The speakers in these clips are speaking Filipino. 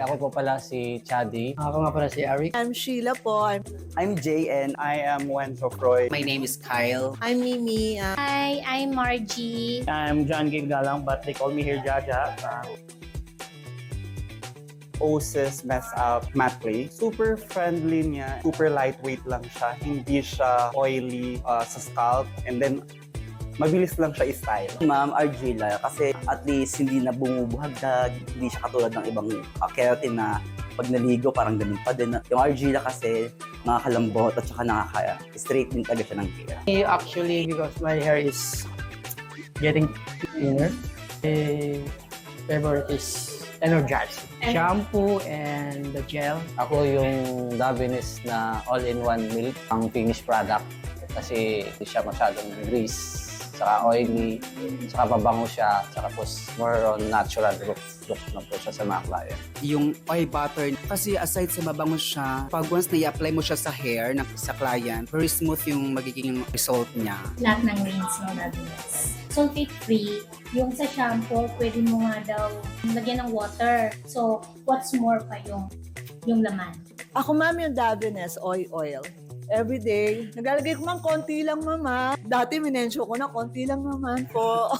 ako po pala si Chadi. Ako nga pala si Eric. I'm Sheila po. I'm Jay and I am Wenzo Freud. My name is Kyle. I'm Mimi. Hi, I'm Margie. I'm John Gil Galang, but they call me here Jaja. Osis Mess Up Matte Clay. Super friendly niya. Super lightweight lang siya. Hindi siya oily sa scalp. And then, mabilis lang siya i-style. Ma'am Argila, kasi at least hindi na bumubuhagdag, hindi siya katulad ng ibang keratin na pag naligo parang ganun pa din. Yung Argila kasi nakakalambot at saka nakaka-straight din talaga siya ng hair. Actually, because my hair is getting thinner, my favorite is Energize. Shampoo and the gel. Ako yung Davines na all-in-one milk, ang finished product. Kasi hindi siya masyadong grease, saka oily, saka mabango siya, saka po more on natural look na po siya sa mga client. Yung oil butter, kasi aside sa mabango siya, pag once na i-apply mo siya sa hair ng sa client, very smooth yung magiging result niya. Lahat ng grains ng Davines. Sulfate-free. Yung sa shampoo, pwede mo nga daw lagyan ng water. So, what's more pa yung laman? Ako ma'am yung Davines oil. Every day. Naglalagay ko man konti lang mama. Dati minensyo ko na konti lang naman po.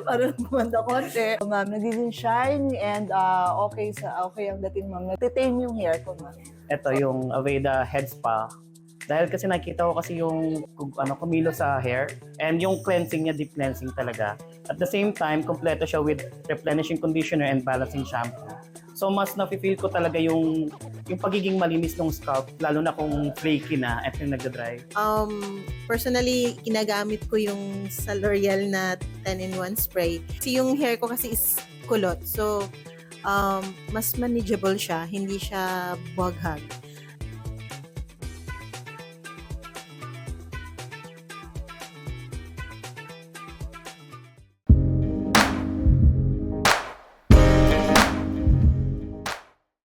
Para gumanda konti. Ma'am, nagiging shiny and okay ang dating ma'am. Nagtitain yung hair ko ma'am. Ito yung Aveda Head Spa. Dahil kasi nakita ko kasi yung kumilo sa hair and yung cleansing niya, deep cleansing talaga. At the same time, kompleto siya with replenishing conditioner and balancing shampoo. So mas nafe-feel ko talaga yung pagiging malinis ng scalp, lalo na kung flaky na at yung nagda-dry. Personally, ginagamit ko yung sa L'Oreal na 10-in-1 spray. Kasi yung hair ko kasi is kulot. So, mas manageable siya. Hindi siya buhaghag.